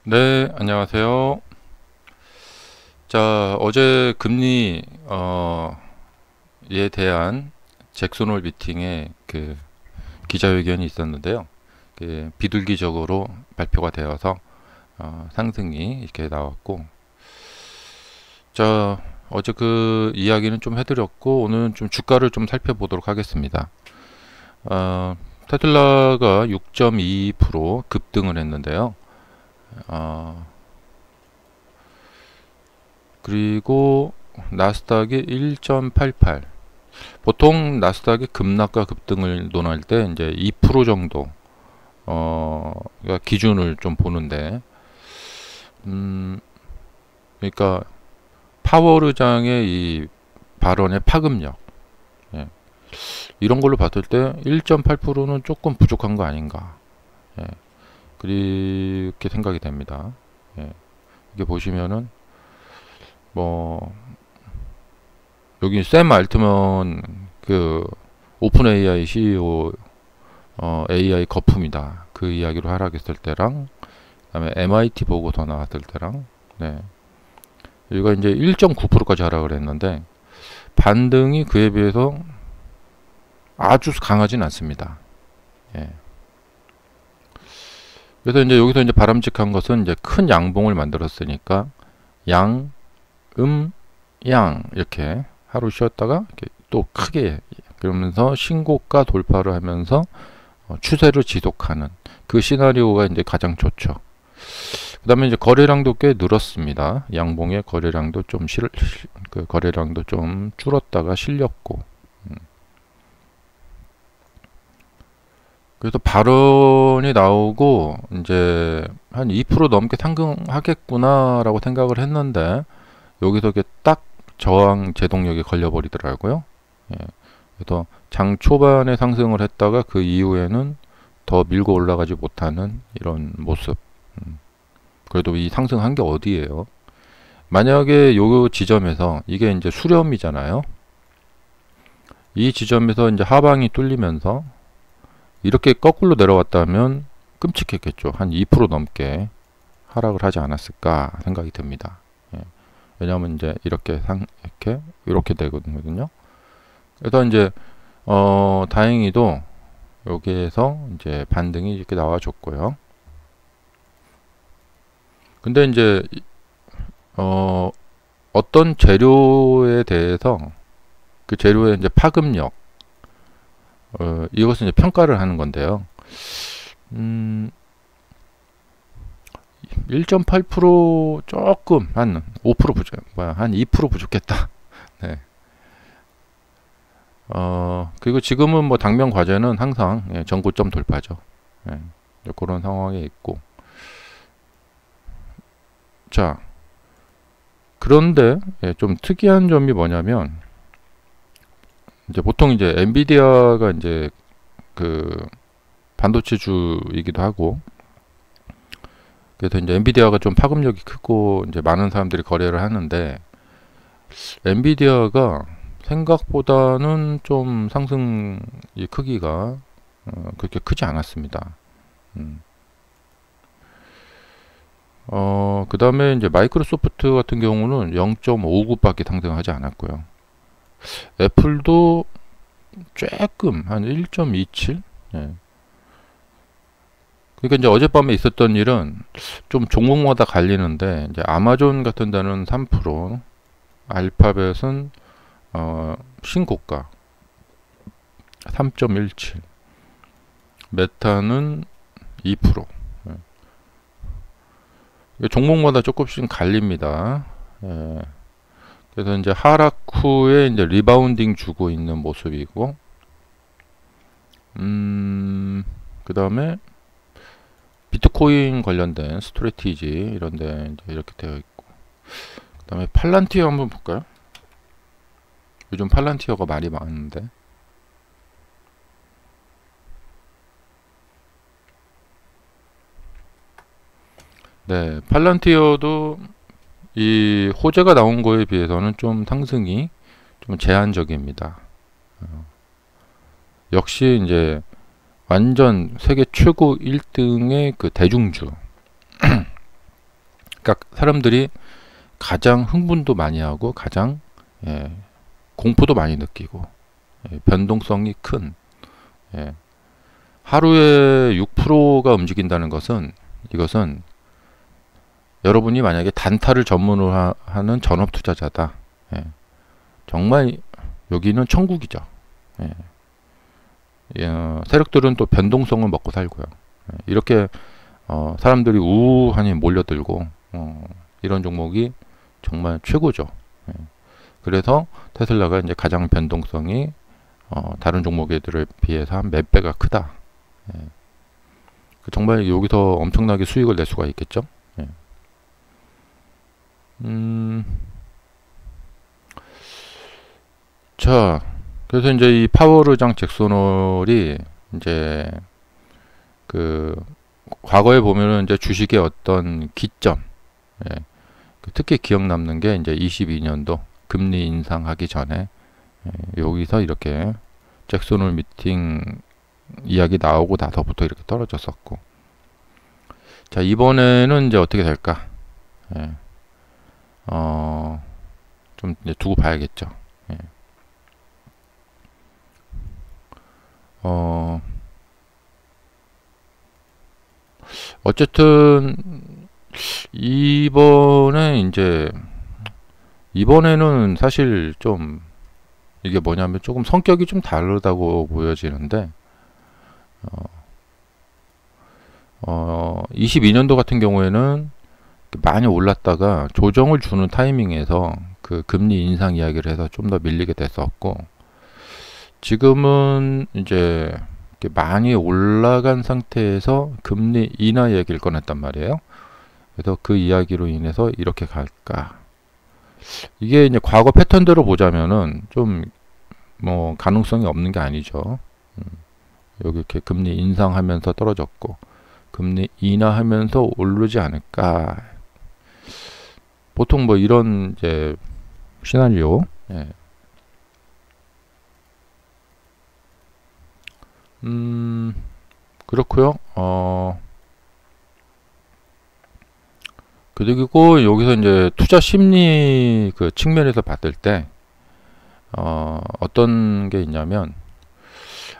네, 안녕하세요. 자, 어제 금리 에 대한 잭슨홀 미팅에 그 기자회견이 있었는데요. 그 비둘기적으로 발표가 되어서 상승이 이렇게 나왔고, 자, 어제 그 이야기는 좀 해드렸고 오늘은 좀 주가를 좀 살펴보도록 하겠습니다. 테슬라가 6.22% 급등을 했는데요. 어, 그리고 나스닥이 1.88. 보통 나스닥의 급락과 급등을 논할 때 이제 2% 정도 가 기준을 좀 보는데, 그러니까 파월 의장의 이 발언의 파급력, 예, 이런 걸로 봤을 때 1.8%는 조금 부족한 거 아닌가, 예, 그렇게 생각이 됩니다. 예, 이게 보시면은 뭐 여기 샘 알트먼 그 오픈 AI CEO AI 거품이다 그 이야기로 하락했을 때랑, 그다음에 MIT 보고서 나왔을 때랑, 네, 여기가 이제 1.9%까지 하락을 했는데 반등이 그에 비해서 아주 강하진 않습니다. 예. 그래서 이제 여기서 이제 바람직한 것은 이제 큰 양봉을 만들었으니까 양, 양 이렇게 하루 쉬었다가 이렇게 또 크게, 그러면서 신고가 돌파를 하면서 추세를 지속하는 그 시나리오가 이제 가장 좋죠. 그 다음에 이제 거래량도 꽤 늘었습니다. 양봉의 거래량도 좀 그 거래량도 좀 줄었다가 실렸고, 그래서 발언이 나오고 이제 한 2% 넘게 상승하겠구나라고 생각을 했는데 여기서 이게 딱 저항 제동력이 걸려버리더라고요. 예. 그래서 장 초반에 상승을 했다가 그 이후에는 더 밀고 올라가지 못하는 이런 모습. 그래도 이 상승한 게 어디예요? 만약에 요 지점에서 이게 이제 수렴이잖아요. 이 지점에서 이제 하방이 뚫리면서 이렇게 거꾸로 내려왔다면 끔찍했겠죠. 한 2% 넘게 하락을 하지 않았을까 생각이 듭니다. 예. 왜냐하면 이제 이렇게 되거든요. 그래서 이제 다행히도 여기에서 이제 반등이 이렇게 나와줬고요. 근데 이제 어떤 재료에 대해서 그 재료의 이제 파급력, 이것은 이제 평가를 하는 건데요. 1.8% 조금 한 5% 부족, 한 2% 부족했다. 네. 그리고 지금은 뭐 당면 과제는 항상 전고점 돌파죠. 예, 그런 상황에 있고. 자, 그런데 좀 특이한 점이 뭐냐면 이제 보통 이제 엔비디아가 이제 그 반도체주이기도 하고, 그래서 이제 엔비디아가 좀 파급력이 크고 이제 많은 사람들이 거래를 하는데 엔비디아가 생각보다는 좀 상승의 크기가 그렇게 크지 않았습니다. 그 다음에 이제 마이크로소프트 같은 경우는 0.59밖에 상승하지 않았고요. 애플도 조금 한 1.27? 예. 그러니까 이제 어젯밤에 있었던 일은 좀 종목마다 갈리는데, 이제 아마존 같은 데는 3%, 알파벳은 신고가 3.17, 메타는 2%. 예. 종목마다 조금씩 갈립니다. 예. 그래서 이제 하락 후에 이제 리바운딩 주고 있는 모습이고, 그 다음에 비트코인 관련된 스트래티지 이런데 이제 이렇게 되어 있고, 그 다음에 팔란티어 한번 볼까요? 요즘 팔란티어가 말이 많은데, 네, 팔란티어도 이 호재가 나온 거에 비해서는 좀 상승이 좀 제한적입니다. 역시 이제 완전 세계 최고 1등의 그 대중주, 그러니까 사람들이 가장 흥분도 많이 하고 가장 예, 공포도 많이 느끼고 예, 변동성이 큰 예, 하루에 6%가 움직인다는 것은 이것은 여러분이 만약에 단타를 전문으로 하는 전업 투자자다. 예, 정말 여기는 천국이죠. 예, 세력들은 또 변동성을 먹고 살고요. 예, 이렇게 사람들이 우하니 몰려들고 이런 종목이 정말 최고죠. 예, 그래서 테슬라가 이제 가장 변동성이 다른 종목들에 비해서 한 몇 배가 크다. 예, 정말 여기서 엄청나게 수익을 낼 수가 있겠죠. 예. 자, 그래서 이제 이 파워르장 잭소놀이 이제 그 과거에 보면은 이제 주식의 어떤 기점, 예, 특히 기억 남는 게 이제 22년도 금리 인상하기 전에 예, 여기서 이렇게 잭소놀 미팅 이야기 나오고 나서부터 이렇게 떨어졌었고, 자 이번에는 이제 어떻게 될까? 예, 좀 이제 두고 봐야겠죠. 예. 어쨌든 이번에는 사실 좀 이게 뭐냐면 조금 성격이 좀 다르다고 보여지는데 22년도 같은 경우에는 많이 올랐다가 조정을 주는 타이밍에서 그 금리 인상 이야기를 해서 좀 더 밀리게 됐었고, 지금은 이제 많이 올라간 상태에서 금리 인하 얘기를 꺼냈단 말이에요. 그래서 그 이야기로 인해서 이렇게 갈까? 이게 이제 과거 패턴대로 보자면은 좀 뭐 가능성이 없는 게 아니죠. 여기 이렇게 금리 인상하면서 떨어졌고 금리 인하하면서 오르지 않을까? 보통 뭐 이런 이제 시나리오. 예. 그렇고요. 그리고 여기서 이제 투자 심리 그 측면에서 봤을 때 어떤 게 있냐면,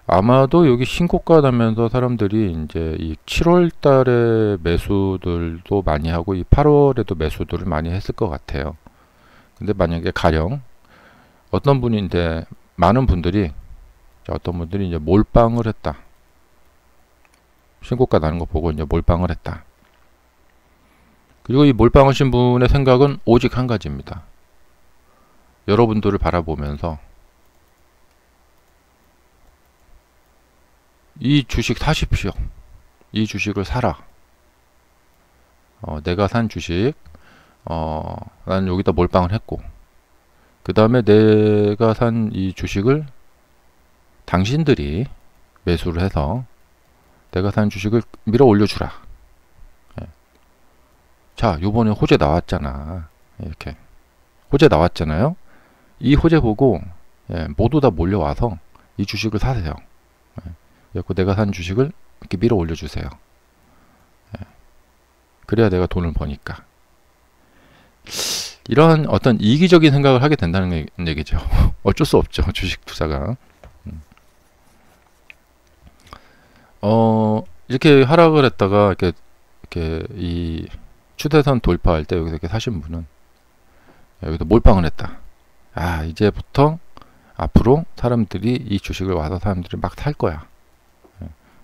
아마도 여기 신고가 나면서 사람들이 이제 이 7월 달에 매수들도 많이 하고 이 8월에도 매수들을 많이 했을 것 같아요. 근데 만약에 가령 어떤 분인데 많은 분들이 어떤 분들이 이제 몰빵을 했다. 신고가 나는 거 보고 이제 몰빵을 했다. 그리고 이 몰빵하신 분의 생각은 오직 한 가지입니다. 여러분들을 바라보면서 이 주식 사십시오. 이 주식을 사라. 내가 산 주식, 난 여기다 몰빵을 했고, 그 다음에 내가 산 이 주식을 당신들이 매수를 해서 내가 산 주식을 밀어 올려주라. 예. 자, 요번에 호재 나왔잖아. 이렇게. 호재 나왔잖아요. 이 호재 보고 예, 모두 다 몰려와서 이 주식을 사세요. 예. 그래서 내가 산 주식을 이렇게 밀어 올려주세요. 예. 그래야 내가 돈을 버니까. 이런 어떤 이기적인 생각을 하게 된다는 얘기죠. 어쩔 수 없죠. 주식 투자가. 이렇게 하락을 했다가 이렇게 이 추세선 돌파할 때 여기서 이렇게 사신 분은 여기서 몰빵을 했다. 아, 이제부터 앞으로 사람들이 이 주식을 와서 사람들이 막 살 거야.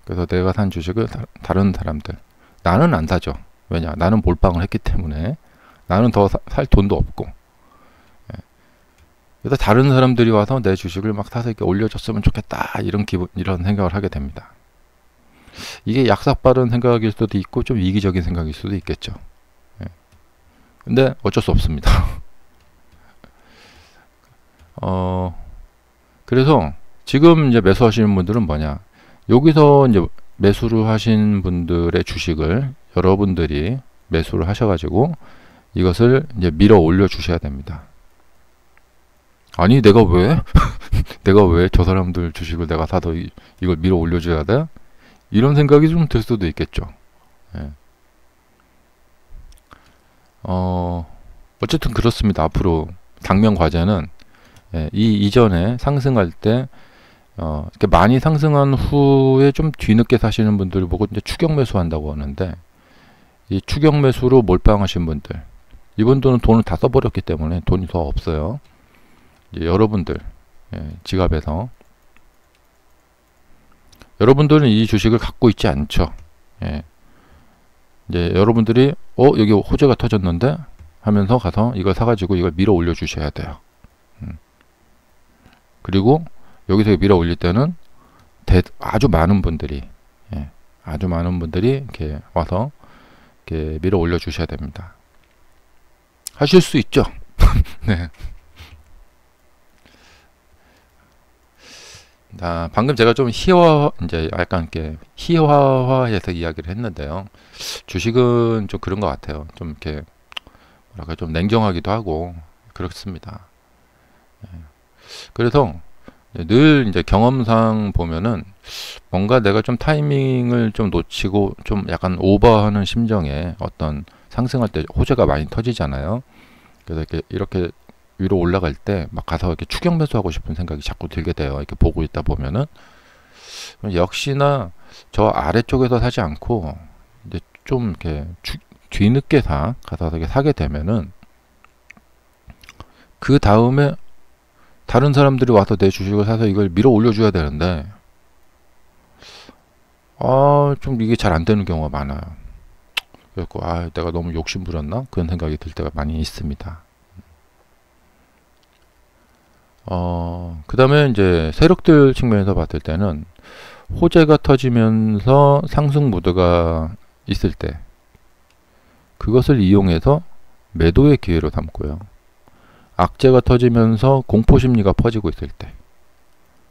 그래서 내가 산 주식을 다른 사람들, 나는 안 사죠. 왜냐? 나는 몰빵을 했기 때문에 나는 더 살 돈도 없고. 그래서 다른 사람들이 와서 내 주식을 막 사서 이렇게 올려줬으면 좋겠다. 이런 생각을 하게 됩니다. 이게 약삭빠른 생각일 수도 있고 좀 이기적인 생각일 수도 있겠죠. 근데 어쩔 수 없습니다. 그래서 지금 이제 매수하시는 분들은 뭐냐? 여기서 이제 매수를 하신 분들의 주식을 여러분들이 매수를 하셔가지고 이것을 이제 밀어 올려 주셔야 됩니다. 아니, 내가 왜? 내가 왜 저 사람들 주식을 내가 사서 이걸 밀어 올려줘야 돼? 이런 생각이 좀 들 수도 있겠죠. 예. 어쨌든 그렇습니다. 앞으로 당면 과제는 이 이전에 상승할 때 이렇게 많이 상승한 후에 좀 뒤늦게 사시는 분들 보고 이제 추격 매수한다고 하는데, 이 추격 매수로 몰빵하신 분들, 이분들은 돈을 다 써버렸기 때문에 돈이 더 없어요. 이제 여러분들 지갑에서 여러분들은 이 주식을 갖고 있지 않죠. 이제 여러분들이 여기 호재가 터졌는데 하면서 가서 이걸 사가지고 이걸 밀어 올려 주셔야 돼요. 그리고 여기서 밀어 올릴 때는 아주 많은 분들이 이렇게 와서 이렇게 밀어 올려 주셔야 됩니다. 하실 수 있죠. 네. 방금 제가 좀 이제 약간 이렇게 희화화해서 이야기를 했는데요. 주식은 좀 그런 것 같아요. 좀 이렇게 뭐랄까 좀 냉정하기도 하고 그렇습니다. 그래서 늘 이제 경험상 보면은 뭔가 내가 좀 타이밍을 좀 놓치고 좀 약간 오버하는 심정에 어떤 상승할 때 호재가 많이 터지잖아요. 그래서 이렇게 위로 올라갈 때 막 가서 이렇게 추격 매수하고 싶은 생각이 자꾸 들게 돼요. 이렇게 보고 있다 보면은. 역시나 저 아래쪽에서 사지 않고 이제 좀 이렇게 뒤늦게 가서 이렇게 사게 되면은 그 다음에 다른 사람들이 와서 내 주식을 사서 이걸 밀어 올려줘야 되는데 좀 이게 잘 안 되는 경우가 많아요. 그래서 내가 너무 욕심 부렸나? 그런 생각이 들 때가 많이 있습니다. 그 다음에 이제 세력들 측면에서 봤을 때는 호재가 터지면서 상승 모드가 있을 때 그것을 이용해서 매도의 기회로 삼고요. 악재가 터지면서 공포심리가 퍼지고 있을 때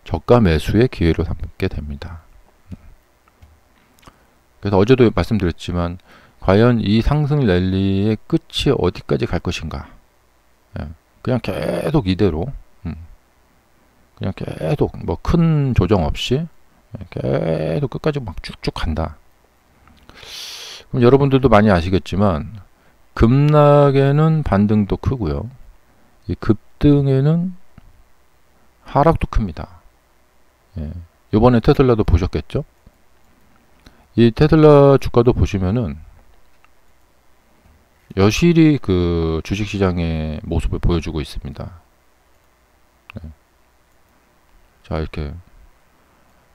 저가 매수의 기회로 삼게 됩니다. 그래서 어제도 말씀드렸지만 과연 이 상승 랠리의 끝이 어디까지 갈 것인가. 그냥 계속 이대로 그냥 계속 뭐 큰 조정 없이 계속 끝까지 막 쭉쭉 간다. 그럼 여러분들도 많이 아시겠지만 급락에는 반등도 크고요. 이 급등에는 하락도 큽니다. 이번에 테슬라도 보셨겠죠? 이 테슬라 주가도 보시면은 여실히 그 주식시장의 모습을 보여주고 있습니다. 자, 이렇게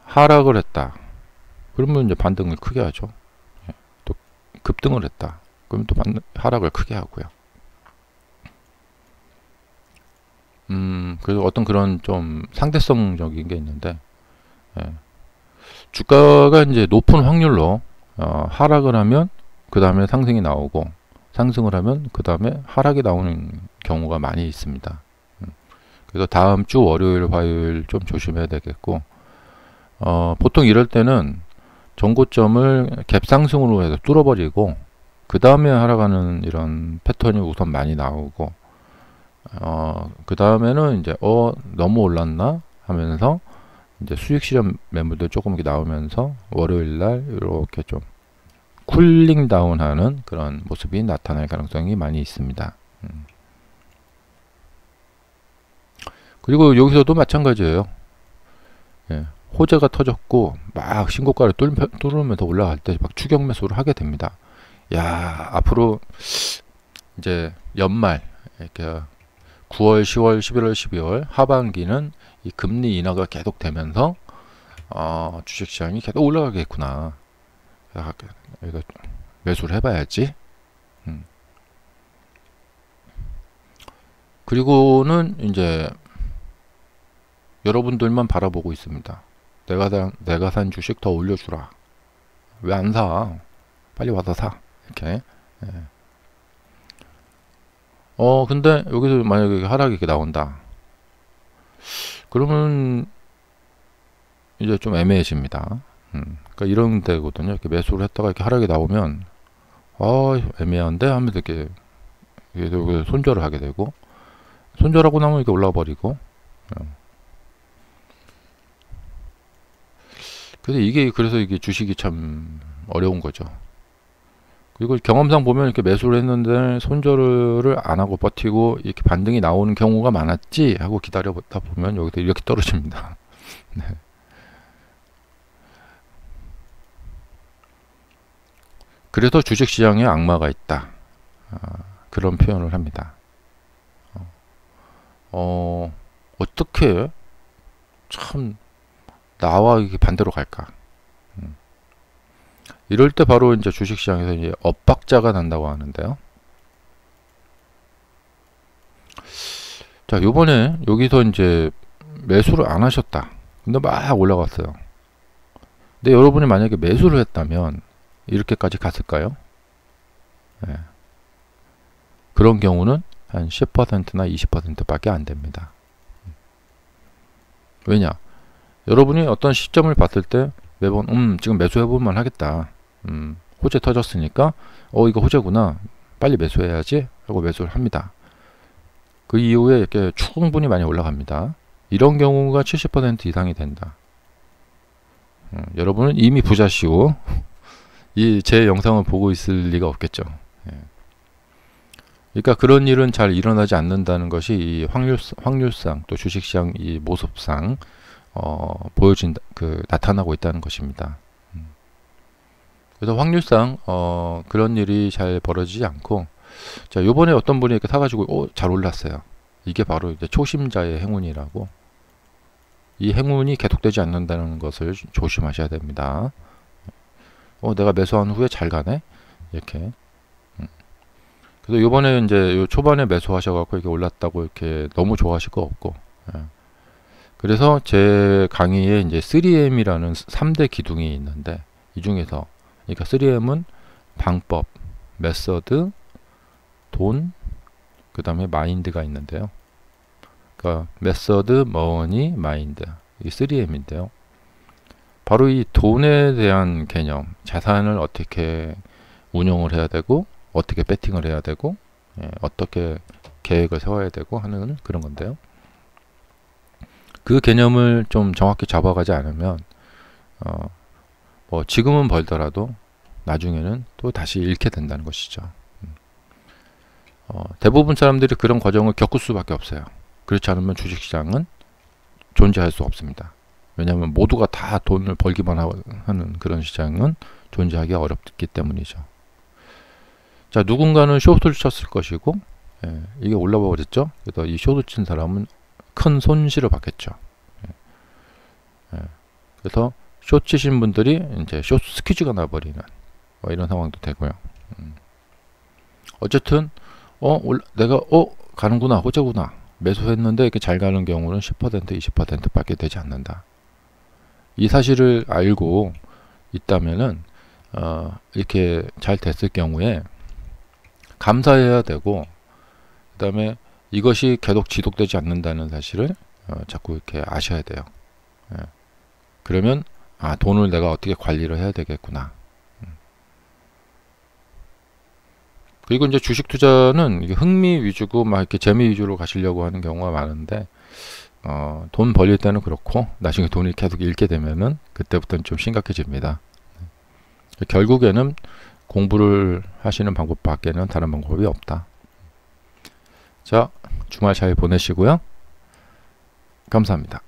하락을 했다. 그러면 이제 반등을 크게 하죠. 또 급등을 했다. 그러면 또 하락을 크게 하고요. 그래서 어떤 그런 좀 상대성적인 게 있는데, 주가가 이제 높은 확률로 하락을 하면 그 다음에 상승이 나오고, 상승을 하면 그 다음에 하락이 나오는 경우가 많이 있습니다. 그래서 다음 주 월요일, 화요일 좀 조심해야 되겠고, 보통 이럴 때는 전고점을 갭상승으로 해서 뚫어버리고, 그 다음에 하락하는 이런 패턴이 우선 많이 나오고, 그 다음에는 이제, 너무 올랐나? 하면서, 이제 수익 실현 매물들 조금 이렇게 나오면서, 월요일 날, 이렇게 좀 쿨링 다운 하는 그런 모습이 나타날 가능성이 많이 있습니다. 그리고 여기서도 마찬가지예요. 호재가 터졌고 막 신고가를 뚫으면서 올라갈 때 막 추격 매수를 하게 됩니다. 앞으로 이제 연말 이렇게 9월, 10월, 11월, 12월 하반기는 이 금리 인하가 계속 되면서 주식시장이 계속 올라가겠구나. 이거 매수를 해봐야지. 그리고는 이제 여러분들만 바라보고 있습니다. 내가 산 주식 더 올려주라. 왜 안 사? 빨리 와서 사. 이렇게. 근데 여기서 만약에 하락이 이렇게 나온다. 그러면 이제 좀 애매해집니다. 그러니까 이런 데거든요. 이렇게 매수를 했다가 이렇게 하락이 나오면 애매한데 하면서 이렇게 손절을 하게 되고, 손절하고 나면 이렇게 올라와 버리고. 그래서 이게 주식이 참 어려운 거죠. 이걸 경험상 보면 이렇게 매수를 했는데 손절을 안 하고 버티고 이렇게 반등이 나오는 경우가 많았지 하고 기다려보다 보면 여기서 이렇게 떨어집니다. 네. 그래서 주식시장에 악마가 있다. 그런 표현을 합니다. 어떻게 참 나와 이게 반대로 갈까? 이럴 때 바로 이제 주식시장에서 이제 엇박자가 난다고 하는데요. 자, 요번에 여기서 이제 매수를 안 하셨다. 근데 막 올라갔어요. 근데 여러분이 만약에 매수를 했다면 이렇게까지 갔을까요? 네. 그런 경우는 한 10%나 20%밖에 안 됩니다. 왜냐? 여러분이 어떤 시점을 봤을 때 매번 지금 매수해볼만 하겠다. 호재 터졌으니까 이거 호재구나. 빨리 매수해야지 하고 매수를 합니다. 그 이후에 이렇게 충분히 많이 올라갑니다. 이런 경우가 70% 이상이 된다. 여러분은 이미 부자시고 이 제 영상을 보고 있을 리가 없겠죠. 그러니까 그런 일은 잘 일어나지 않는다는 것이 이 확률상 또 주식시장 이 모습상 나타나고 있다는 것입니다. 그래서 확률상 그런 일이 잘 벌어지지 않고, 자, 요번에 어떤 분이 이렇게 사가지고 잘 올랐어요. 이게 바로 이제 초심자의 행운이라고. 이 행운이 계속되지 않는다는 것을 조심하셔야 됩니다. 내가 매수한 후에 잘 가네? 이렇게. 그래서 요번에 이제 요 초반에 매수하셔갖고 이렇게 올랐다고 이렇게 너무 좋아하실 거 없고. 그래서 제 강의에 이제 3M이라는 3대 기둥이 있는데, 이 중에서, 그러니까 3M은 방법, 메서드, 돈, 그 다음에 마인드가 있는데요. 그러니까 메서드, 머니, 마인드, 이 3M인데요. 바로 이 돈에 대한 개념, 자산을 어떻게 운용을 해야 되고, 어떻게 배팅을 해야 되고, 어떻게 계획을 세워야 되고 하는 그런 건데요. 그 개념을 좀 정확히 잡아가지 않으면 지금은 벌더라도 나중에는 또 다시 잃게 된다는 것이죠. 대부분 사람들이 그런 과정을 겪을 수밖에 없어요. 그렇지 않으면 주식시장은 존재할 수 없습니다. 왜냐하면 모두가 다 돈을 벌기만 하는 그런 시장은 존재하기 어렵기 때문이죠. 자, 누군가는 숏을 쳤을 것이고, 이게 올라와 버렸죠. 그래서 이 숏을 친 사람은 큰 손실을 받겠죠. 그래서 숏 치신 분들이 이제 숏 스퀴즈가 나버리는 이런 상황도 되고요. 어쨌든 내가 가는구나, 호재구나 매수했는데 이렇게 잘 가는 경우는 10% 20%밖에 되지 않는다. 이 사실을 알고 있다면은 이렇게 잘 됐을 경우에 감사해야 되고, 그 다음에 이것이 계속 지속되지 않는다는 사실을 자꾸 이렇게 아셔야 돼요. 그러면 돈을 내가 어떻게 관리를 해야 되겠구나. 그리고 이제 주식 투자는 이게 흥미 위주고 막 이렇게 재미 위주로 가시려고 하는 경우가 많은데, 돈 벌릴 때는 그렇고 나중에 돈을 계속 잃게 되면은 그때부터는 좀 심각해집니다. 결국에는 공부를 하시는 방법밖에는 다른 방법이 없다. 자, 주말 잘 보내시고요. 감사합니다.